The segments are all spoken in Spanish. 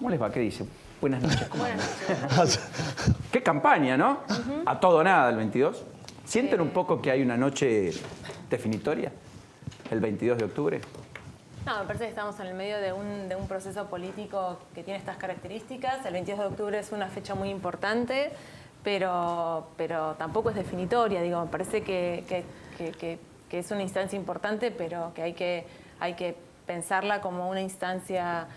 ¿Cómo les va? ¿Qué dice? Buenas noches. Buenas noches. Qué campaña, ¿no? A todo o nada el 22. ¿Sienten un poco que hay una noche definitoria el 22 de octubre? No, me parece que estamos en el medio de un proceso político que tiene estas características. El 22 de octubre es una fecha muy importante, pero tampoco es definitoria. Digo, me parece que es una instancia importante, pero que hay que pensarla como una instancia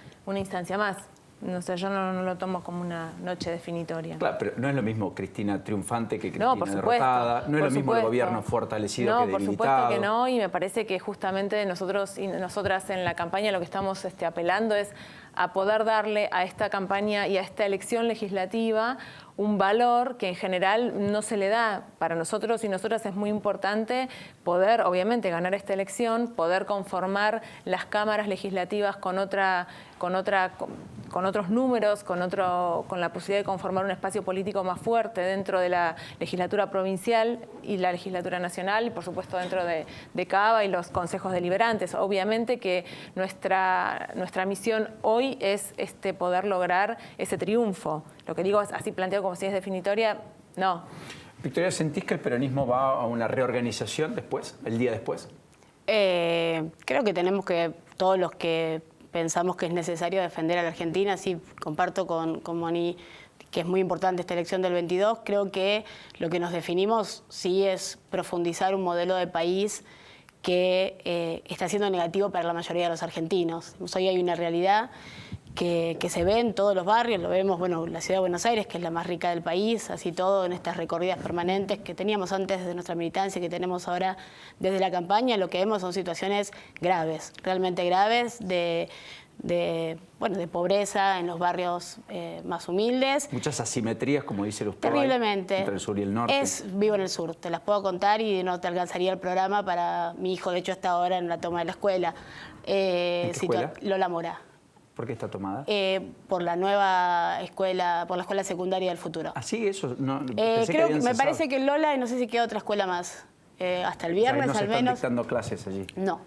más. No sé, yo no lo tomo como una noche definitoria. Claro, pero no es lo mismo Cristina triunfante que Cristina No, por supuesto, derrotada. No es lo mismo el supuesto. gobierno fortalecido que debilitado. No, por supuesto que no, y me parece que justamente nosotros y nosotras en la campaña lo que estamos apelando es a poder darle a esta campaña y a esta elección legislativa un valor que en general no se le da. Para nosotros y nosotras es muy importante poder, obviamente, ganar esta elección, poder conformar las cámaras legislativas con otros números, con la posibilidad de conformar un espacio político más fuerte dentro de la legislatura provincial y la legislatura nacional, y por supuesto dentro de CABA y los consejos deliberantes. Obviamente que nuestra misión hoy es poder lograr ese triunfo. Lo que digo es así planteado como si es definitoria, no. Victoria, ¿sentís que el peronismo va a una reorganización después, el día después? Creo que tenemos que, todos los que pensamos que es necesario defender a la Argentina, sí, comparto con Moni que es muy importante esta elección del 22, creo que lo que nos definimos sí es profundizar un modelo de país que está siendo negativo para la mayoría de los argentinos. Hoy hay una realidad que se ve en todos los barrios, lo vemos, bueno, la ciudad de Buenos Aires, que es la más rica del país, así todo en estas recorridas permanentes que teníamos antes de nuestra militancia y que tenemos ahora desde la campaña, lo que vemos son situaciones graves, realmente graves, de pobreza en los barrios más humildes. Muchas asimetrías, como dice el Terriblemente. entre el sur y el norte. Vivo en el sur, te las puedo contar y no te alcanzaría el programa para mi hijo, de hecho está ahora en la toma de la escuela. ¿En qué escuela? Lola Mora. ¿Por qué está tomada? Por la nueva escuela, por la escuela secundaria del futuro. ¿Ah, sí? Eso no, creo que me parece que Lola y no sé si queda otra escuela más. Hasta el viernes, o sea, al no se menos. están dictando clases allí. No.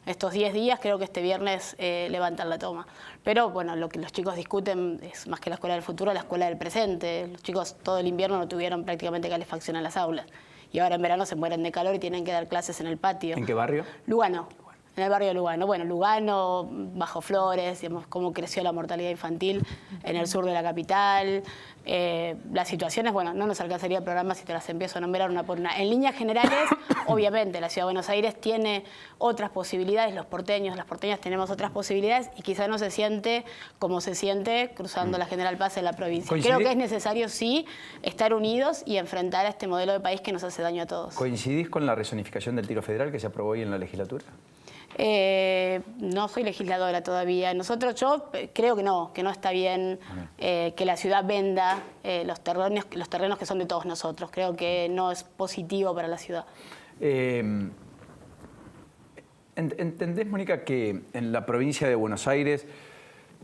Estos 10 días creo que este viernes levantan la toma. Pero bueno, lo que los chicos discuten es más que la escuela del futuro, la escuela del presente. Los chicos todo el invierno no tuvieron prácticamente calefacción en las aulas. Y ahora en verano se mueren de calor y tienen que dar clases en el patio. ¿En qué barrio? Lugano. En el barrio de Lugano. Bueno, Lugano, Bajo Flores, digamos, cómo creció la mortalidad infantil en el sur de la capital. Las situaciones, bueno, no nos alcanzaría el programa si te las empiezo a nombrar una por una. En líneas generales, obviamente, la Ciudad de Buenos Aires tiene otras posibilidades, las porteñas tenemos otras posibilidades y quizá no se siente como se siente cruzando la General Paz en la provincia. Creo que es necesario, sí, estar unidos y enfrentar a este modelo de país que nos hace daño a todos. ¿Coincidís con la rezonificación del tiro federal que se aprobó hoy en la legislatura? No soy legisladora todavía. Yo creo que no está bien que la ciudad venda los terrenos que son de todos nosotros. Creo que no es positivo para la ciudad. ¿Entendés, Mónica, que en la provincia de Buenos Aires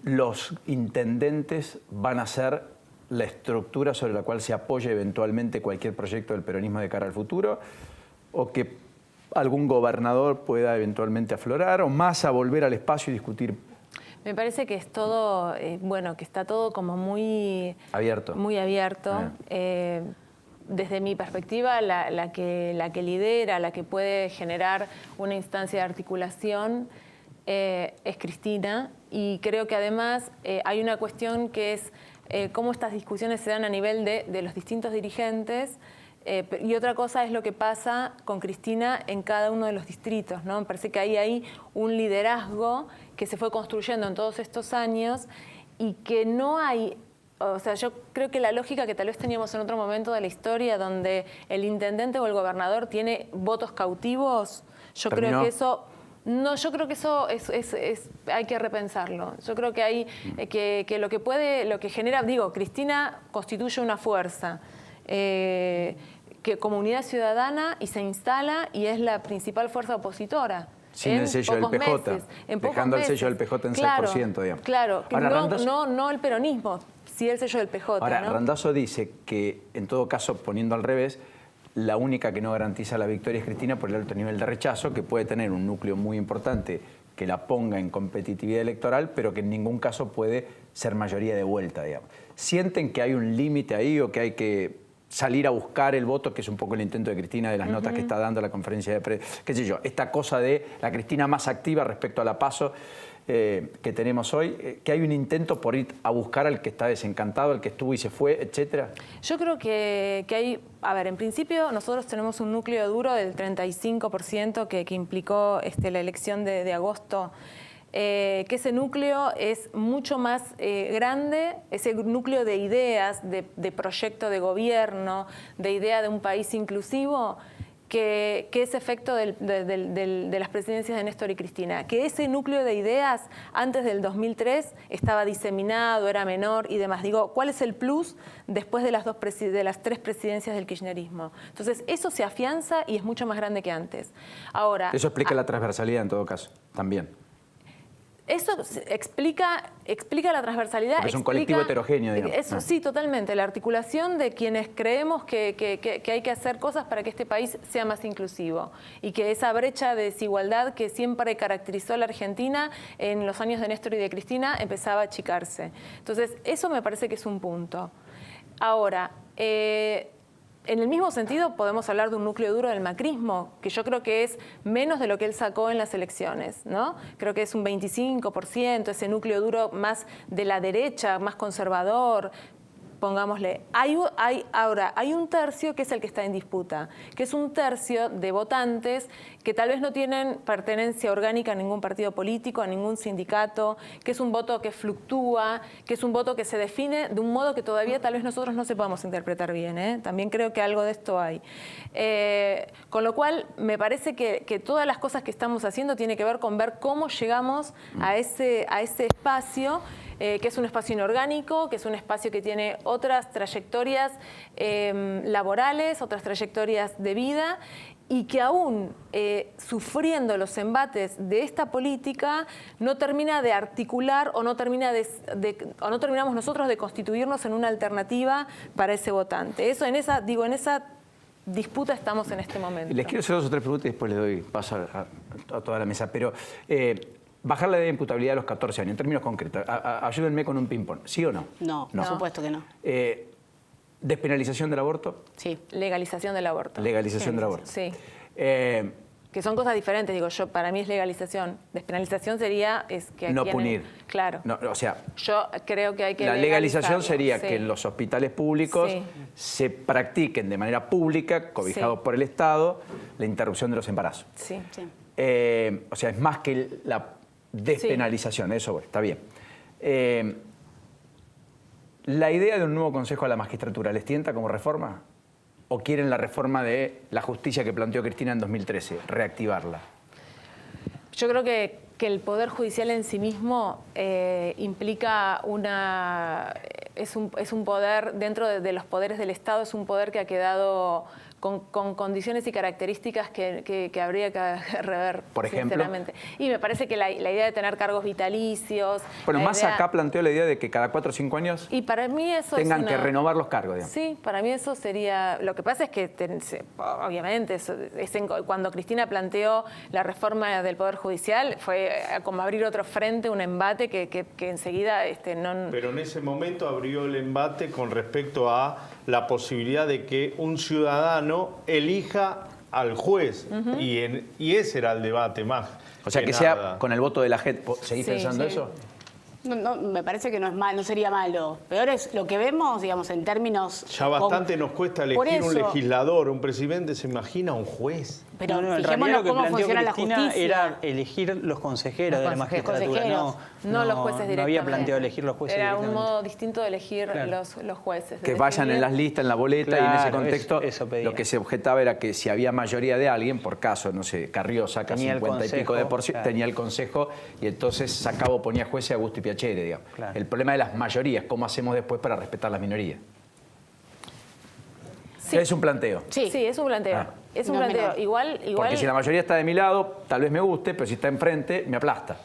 los intendentes van a ser la estructura sobre la cual se apoye eventualmente cualquier proyecto del peronismo de cara al futuro? ¿O que algún gobernador pueda eventualmente aflorar, o más a volver al espacio y discutir? Me parece que es todo, que está todo como muy abierto. Muy abierto. Desde mi perspectiva, la que lidera, la que puede generar una instancia de articulación es Cristina, y creo que además hay una cuestión que es cómo estas discusiones se dan a nivel de los distintos dirigentes. Y otra cosa es lo que pasa con Cristina en cada uno de los distritos, ¿no? Me parece que hay un liderazgo que se fue construyendo en todos estos años y que no hay... O sea, yo creo que la lógica que tal vez teníamos en otro momento de la historia, donde el intendente o el gobernador tiene votos cautivos, yo creo que eso... No, yo creo que eso hay que repensarlo. Yo creo que hay que lo que genera... Cristina constituye una fuerza que comunidad ciudadana y se instala y es la principal fuerza opositora. Sin el sello del PJ, dejando el sello del PJ en 6%, digamos. Claro, ahora, no el peronismo, sí el sello del PJ. Ahora, ¿no? Randazzo dice que, en todo caso, poniendo al revés, la única que no garantiza la victoria es Cristina por el alto nivel de rechazo, que puede tener un núcleo muy importante que la ponga en competitividad electoral, pero que en ningún caso puede ser mayoría de vuelta, digamos. ¿Sienten que hay un límite ahí o que hay que salir a buscar el voto, que es un poco el intento de Cristina de las notas que está dando a la conferencia de prensa, qué sé yo, esta cosa de la Cristina más activa respecto a la PASO que tenemos hoy, que hay un intento por ir a buscar al que está desencantado, al que estuvo y se fue, etcétera? Yo creo que hay, a ver, en principio nosotros tenemos un núcleo duro del 35% que implicó la elección de agosto, que ese núcleo es mucho más grande, ese núcleo de ideas, de proyecto de gobierno, de idea de un país inclusivo, que ese efecto de las presidencias de Néstor y Cristina. Que ese núcleo de ideas antes del 2003 estaba diseminado, era menor y demás. Digo, ¿cuál es el plus después de las 3 presidencias del kirchnerismo? Entonces, eso se afianza y es mucho más grande que antes. Ahora, Eso explica la transversalidad en todo caso, también. Eso explica la transversalidad. Porque es un colectivo heterogéneo, digamos. Eso, sí, totalmente. La articulación de quienes creemos que hay que hacer cosas para que este país sea más inclusivo y que esa brecha de desigualdad que siempre caracterizó a la Argentina en los años de Néstor y de Cristina empezaba a achicarse. Entonces, eso me parece que es un punto. Ahora, en el mismo sentido, podemos hablar de un núcleo duro del macrismo, que yo creo que es menos de lo que él sacó en las elecciones, ¿no? Creo que es un 25%, ese núcleo duro más de la derecha, más conservador, pongámosle. Ahora, hay un tercio que es el que está en disputa, que es un tercio de votantes que tal vez no tienen pertenencia orgánica a ningún partido político, a ningún sindicato, que es un voto que fluctúa, que es un voto que se define de un modo que todavía tal vez nosotros no sepamos interpretar bien, ¿eh? También creo que algo de esto hay. Con lo cual, me parece que todas las cosas que estamos haciendo tiene que ver con ver cómo llegamos a ese espacio, que es un espacio inorgánico, que es un espacio que tiene otras trayectorias laborales, otras trayectorias de vida, y que aún sufriendo los embates de esta política no termina de articular o no terminamos nosotros de constituirnos en una alternativa para ese votante. Eso en esa disputa estamos en este momento. Les quiero hacer 2 o 3 preguntas y después les doy paso a toda la mesa, pero bajar la edad de imputabilidad a los 14 años, en términos concretos, ayúdenme con un ping-pong, ¿sí o no? No, por supuesto que no. ¿Despenalización del aborto? Sí. Legalización del aborto. Legalización del aborto. Sí. Que son cosas diferentes, digo yo, para mí es legalización. Despenalización sería que no punir. Claro. No, o sea, yo creo que hay que la legalización sería sí. que en los hospitales públicos sí. se practiquen de manera pública, cobijados sí. por el Estado, la interrupción de los embarazos. Sí. Sí. O sea, es más que la despenalización, sí. Eso está bien. ¿La idea de un nuevo Consejo a la Magistratura les tienta como reforma? ¿O quieren la reforma de la justicia que planteó Cristina en 2013, reactivarla? Yo creo que el Poder Judicial en sí mismo implica es un poder, dentro de los poderes del Estado, es un poder que ha quedado con condiciones y características que habría que rever, por ejemplo, sinceramente. Y me parece que la idea de tener cargos vitalicios... Bueno, Massa acá planteó la idea de que cada 4 o 5 años y para mí eso tengan que renovar los cargos, digamos. Sí, para mí eso sería... Lo que pasa es que, obviamente, cuando Cristina planteó la reforma del Poder Judicial, fue como abrir otro frente, un embate que enseguida no... Pero en ese momento abrió el embate con respecto a la posibilidad de que un ciudadano elija al juez, y ese era el debate más. O sea, que sea con el voto de la gente. ¿Seguís sí, pensando sí. eso? No, me parece que no es mal, no sería malo. Peor es lo que vemos, digamos, en términos... Ya bastante nos cuesta elegir un legislador, un presidente, ¿se imagina un juez? Pero en realidad fijémonos lo que cómo planteó funciona la Cristina justicia. era elegir los consejeros de la magistratura. No los jueces directamente. No había planteado elegir los jueces Era directamente. un modo distinto de elegir los jueces. Que vayan en las listas, en la boleta, y en ese contexto eso pedía. lo que se objetaba era que si había mayoría de alguien, por caso, no sé, Carrió saca Tenía 50 y pico de por ciento, claro. tenía el consejo y entonces sacaba o ponía jueces a gusto y piacere, digamos. Claro. El problema de las mayorías, ¿cómo hacemos después para respetar las minorías? Sí. Es un planteo. Sí, es un planteo. Ah. Es un No, planteo. menor. Porque si la mayoría está de mi lado, tal vez me guste, pero si está enfrente, me aplasta.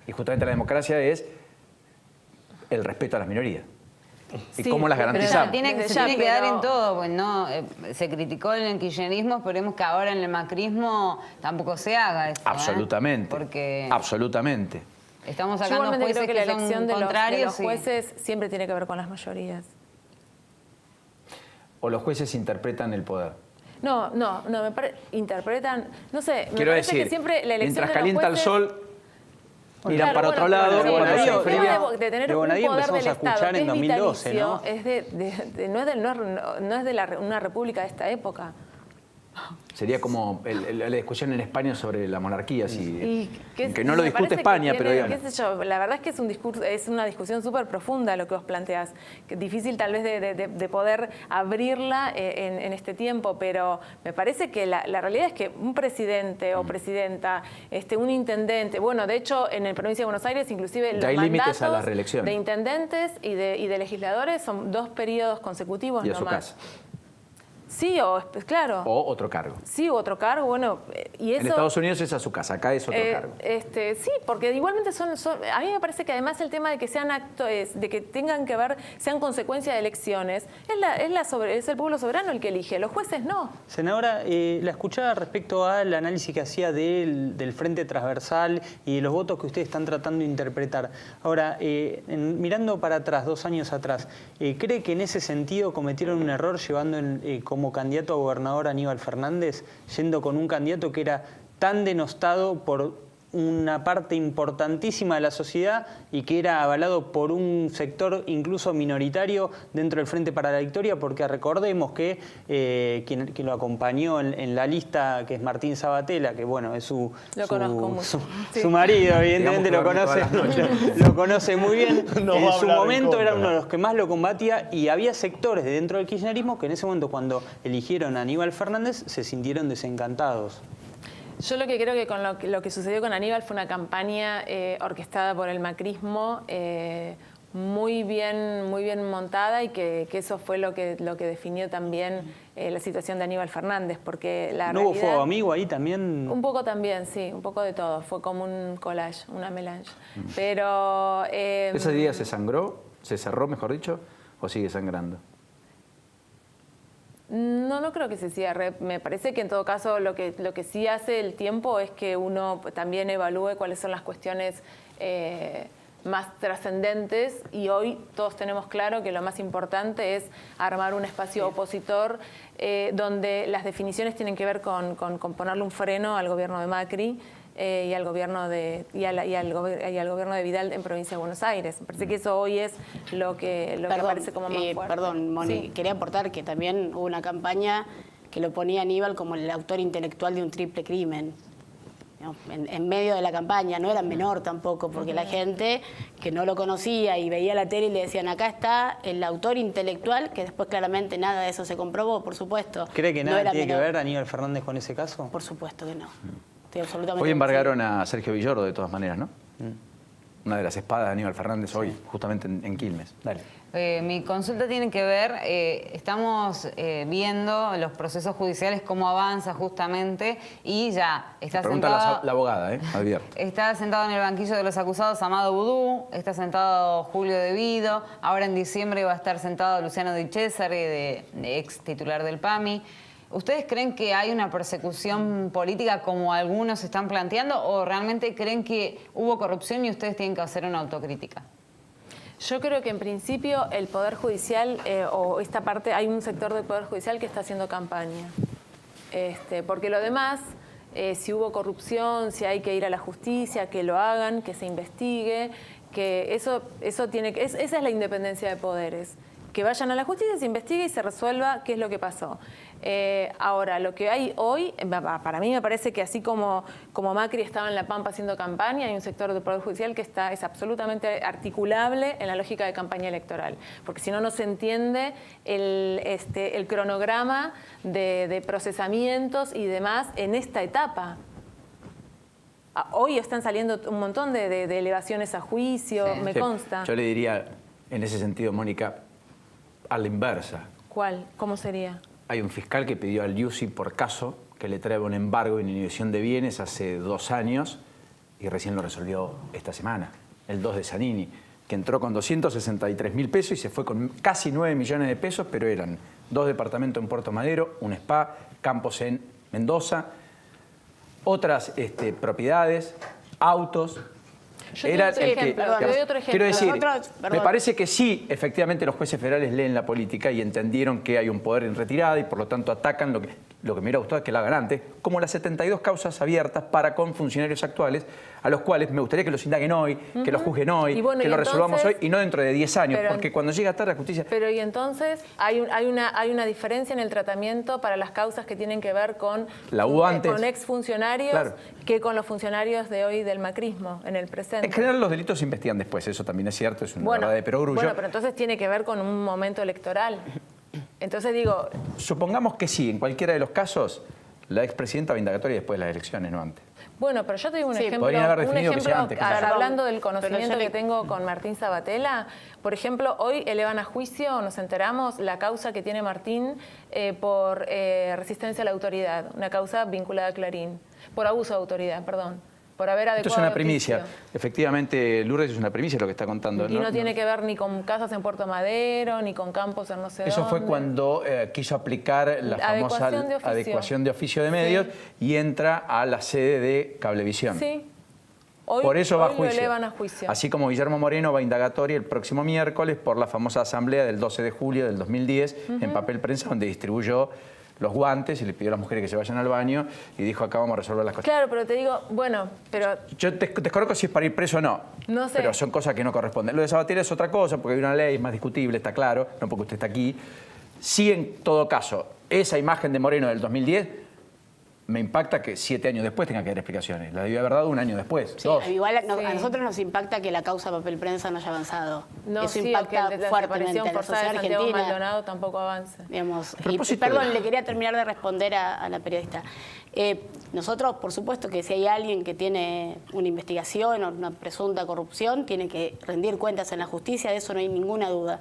Y justamente la democracia es el respeto a las minorías. ¿Y Sí, cómo las pero garantizamos? Tiene que, Desde se ya, tiene que dar pero- en todo, pues no, se criticó en el kirchnerismo, esperemos que ahora en el macrismo tampoco se haga eso. Absolutamente. Porque Absolutamente. estamos Yo sacando igualmente jueces creo que la son elección de los contrarios. y- jueces siempre tiene que ver con las mayorías. O los jueces interpretan el poder. No, interpretan, no sé, me Quiero parece decir, que siempre la elección mientras de los calienta el jueces- sol, miran Claro, para bueno, otro lado, pero cuando el se tema enfría... de tener de un Bonadío poder empezamos del a Estado escuchar que en es 2012, vitalicio, no es de una república de esta época. Sería como la discusión en España sobre la monarquía, Y que no lo me discute parece que España, pero tiene, digamos. qué sé yo, la verdad es que es una discusión súper profunda lo que vos planteás, que es difícil tal vez de poder abrirla en este tiempo, pero me parece que la realidad es que un presidente o presidenta, un intendente, bueno, de hecho en la provincia de Buenos Aires inclusive Ya hay los límites a mandatos las reelecciones. de intendentes y de legisladores son 2 periodos consecutivos Y a su nomás. casa. Sí, claro. O otro cargo. Sí, u otro cargo, bueno, y eso... En Estados Unidos es a su casa, acá es otro cargo. Sí, porque igualmente a mí me parece que además el tema de que sean actos, de que tengan que ver, sean consecuencia de elecciones, es el pueblo soberano el que elige, los jueces no. Senadora, la escuchaba respecto al análisis que hacía del Frente Transversal y de los votos que ustedes están tratando de interpretar. Ahora, mirando para atrás, 2 años atrás, ¿cree que en ese sentido cometieron un error llevando como candidato a gobernador a Aníbal Fernández, yendo con un candidato que era tan denostado por una parte importantísima de la sociedad y que era avalado por un sector incluso minoritario dentro del Frente para la Victoria? Porque recordemos que quien lo acompañó en la lista, que es Martín Sabatella, que bueno, es Lo conozco mucho. Sí. su marido, evidentemente lo Digamos que conoce, duerme todas las lo conoce muy bien. No va En a su hablar en momento era contra. uno de los que más lo combatía y había sectores de dentro del kirchnerismo que en ese momento, cuando eligieron a Aníbal Fernández, se sintieron desencantados. Yo lo que creo que con lo que sucedió con Aníbal fue una campaña orquestada por el macrismo, muy bien montada, y que eso fue lo que definió también la situación de Aníbal Fernández, porque la ¿No hubo realidad... fuego amigo ahí también? Un poco también, sí, un poco de todo. Fue como un collage, una melange. Pero... ¿Ese día se sangró? ¿Se cerró, mejor dicho? ¿O sigue sangrando? No creo que se cierre. Me parece que en todo caso lo que sí hace el tiempo es que uno también evalúe cuáles son las cuestiones más trascendentes, y hoy todos tenemos claro que lo más importante es armar un espacio opositor donde las definiciones tienen que ver con ponerle un freno al gobierno de Macri y al gobierno de Vidal en provincia de Buenos Aires. Me parece que eso hoy es lo que aparece como más fuerte. Perdón, Moni, Sí. quería aportar que también hubo una campaña que lo ponía a Aníbal como el autor intelectual de un triple crimen. ¿No? En medio de la campaña, no era menor tampoco, porque la gente que no lo conocía y veía la tele y le decían, acá está el autor intelectual, que después claramente nada de eso se comprobó, por supuesto. ¿Cree que No nada era tiene que menor. ver Aníbal Fernández con ese caso? Por supuesto que no. Estoy absolutamente Hoy embargaron convencida. a Sergio Villordo, de todas maneras, ¿no? Una de las espadas de Aníbal Fernández hoy, justamente en Quilmes. Dale. Mi consulta tiene que ver, estamos viendo los procesos judiciales, cómo avanza justamente, y ya está Pregunta sentado... la abogada, advierto. Está sentado en el banquillo de los acusados Amado Vudú, está sentado Julio De Vido, ahora en diciembre va a estar sentado Luciano Di Cesare, de ex titular del PAMI. ¿Ustedes creen que hay una persecución política como algunos están planteando, o realmente creen que hubo corrupción y ustedes tienen que hacer una autocrítica? Yo creo que en principio el Poder Judicial, o esta parte, hay un sector del Poder Judicial que está haciendo campaña. Porque lo demás, si hubo corrupción, si hay que ir a la justicia, que lo hagan, que se investigue, que eso tiene que... Esa es la independencia de poderes. Que vayan a la justicia, se investigue y se resuelva qué es lo que pasó. Ahora, lo que hay hoy, para mí me parece que así como Macri estaba en La Pampa haciendo campaña, hay un sector del Poder Judicial que es absolutamente articulable en la lógica de campaña electoral. Porque si no, no se entiende el cronograma de procesamientos y demás en esta etapa. Hoy están saliendo un montón de elevaciones a juicio, Sí. me Sí, consta. Yo le diría, en ese sentido, Mónica, a la inversa. ¿Cuál? ¿Cómo sería? Hay un fiscal que pidió al IUCI por caso que le traiga un embargo en inhibición de bienes hace 2 años y recién lo resolvió esta semana, el 2 de Zanini. que entró con 263.000 pesos y se fue con casi 9 millones de pesos, pero eran 2 departamentos en Puerto Madero, un spa, campos en Mendoza, otras propiedades, autos. Yo te doy otro ejemplo. Quiero decir, Nosotros, me perdón. parece que sí, efectivamente los jueces federales leen la política y entendieron que hay un poder en retirada y por lo tanto atacan lo que me hubiera gustado es que la hagan antes, como las 72 causas abiertas para con funcionarios actuales, a los cuales me gustaría que los indaguen hoy, que los juzguen hoy, Y bueno, que y los resolvamos hoy entonces- y no dentro de 10 años, Pero- porque cuando llega tarde la justicia... Pero y entonces hay una diferencia en el tratamiento para las causas que tienen que ver con, La hubo antes. con exfuncionarios Claro. que con los funcionarios de hoy del macrismo en el presente. En general los delitos se investigan después, eso también es cierto, es una verdad de perogrullo. Bueno, pero entonces tiene que ver con un momento electoral. Entonces digo, Supongamos que sí, en cualquiera de los casos, la expresidenta va indagatoria después de las elecciones, no antes. bueno, pero yo te digo un Sí, ejemplo, podrían haber definido que sea antes, quizás. hablando del Pero conocimiento yo le- que tengo con Martín Sabatella. Por ejemplo, hoy elevan a juicio, nos enteramos, la causa que tiene Martín por resistencia a la autoridad, una causa vinculada a Clarín, por abuso de autoridad, perdón, por haber adecuado Esto es una de primicia. oficio. Efectivamente, Lourdes, es una primicia lo que está contando. Y no tiene que ver ni con casas en Puerto Madero, ni con campos en no sé Eso fue dónde. cuando quiso aplicar la famosa Adecuación de oficio. adecuación de oficio de medios y entra a la sede de Cablevisión. Sí. Hoy, Por eso va a hoy juicio. lo elevan a juicio. Así como Guillermo Moreno va a indagatoria el próximo miércoles por la famosa asamblea del 12 de julio del 2010 en papel prensa, donde distribuyó los guantes y le pidió a las mujeres que se vayan al baño y dijo, acá vamos a resolver las cosas. Claro, pero te digo, bueno, pero Yo desconozco si es para ir preso o no. No sé. Pero son cosas que no corresponden. Lo de Sabatella es otra cosa, porque hay una ley, es más discutible, está claro, no porque usted está aquí. Sí, en todo caso, esa imagen de Moreno del 2010 me impacta que 7 años después tenga que dar explicaciones. La debió haber dado un año después, Sí, 2. igual Sí. a nosotros nos impacta que la causa papel prensa no haya avanzado. no, Eso sí, o que impacta el de la fuertemente desaparición a la forzada de sociedad Santiago argentina. Maldonado tampoco avance. Digamos, A propósito perdón, de- le quería terminar de responder a la periodista. Nosotros, por supuesto, que si hay alguien que tiene una investigación o una presunta corrupción, tiene que rendir cuentas en la justicia, de eso no hay ninguna duda.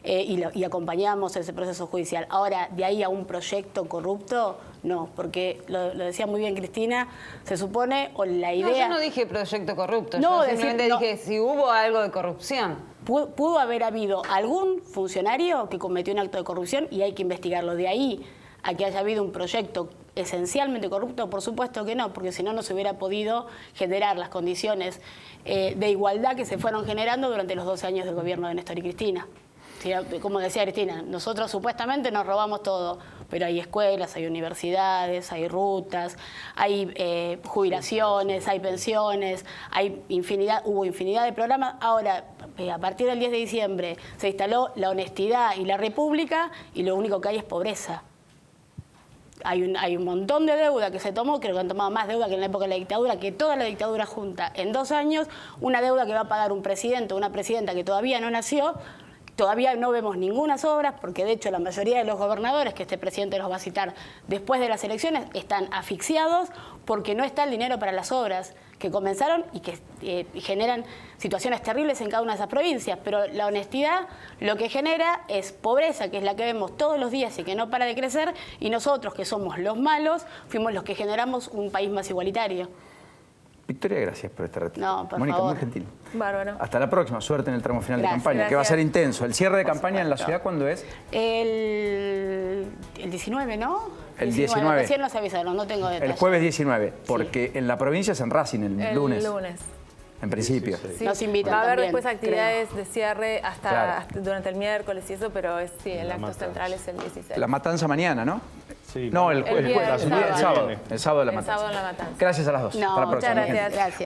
Y acompañamos ese proceso judicial. Ahora, de ahí a un proyecto corrupto, no, porque lo decía muy bien Cristina, se supone, o la No, idea... yo no dije proyecto corrupto, No, yo simplemente decir- no. dije si hubo algo de corrupción. Pudo haber habido algún funcionario que cometió un acto de corrupción y hay que investigarlo. De ahí a que haya habido un proyecto esencialmente corrupto, por supuesto que no, porque si no, no se hubiera podido generar las condiciones de igualdad que se fueron generando durante los 12 años del gobierno de Néstor y Cristina. Sí, como decía Cristina, nosotros supuestamente nos robamos todo, pero hay escuelas, hay universidades, hay rutas, hay jubilaciones, hay pensiones, hubo infinidad de programas. Ahora, a partir del 10 de diciembre se instaló la honestidad y la república y lo único que hay es pobreza. Hay un montón de deuda que se tomó, creo que han tomado más deuda que en la época de la dictadura, que toda la dictadura junta en 2 años, una deuda que va a pagar un presidente o una presidenta que todavía no nació. Todavía no vemos ninguna obras, porque de hecho la mayoría de los gobernadores, que este presidente los va a citar después de las elecciones, están asfixiados porque no está el dinero para las obras que comenzaron y que generan situaciones terribles en cada una de esas provincias. Pero la honestidad lo que genera es pobreza, que es la que vemos todos los días y que no para de crecer, y nosotros, que somos los malos, fuimos los que generamos un país más igualitario. Victoria, gracias por este reto. No, por Mónica, favor. muy gentil. Bárbaro. Hasta la próxima. Suerte en el tramo final Gracias, de campaña, que va a ser gracias. intenso. El cierre de campaña en la ciudad, ¿cuándo es? El 19, ¿no? El 19. Recién nos avisaron, no tengo detalles. El jueves 19, porque en la provincia es en Racing, el lunes. lunes. En principio. Sí. Nos invitan Va a haber también, después actividades de cierre Claro. hasta durante el miércoles y eso, pero el acto central es el 16. La matanza mañana, ¿no? Sí, No, el el sábado. sábado. El sábado de la El matanza. sábado en la matanza. Gracias a las dos. No, Hasta la próxima. muchas mi gente. gracias. Gracias.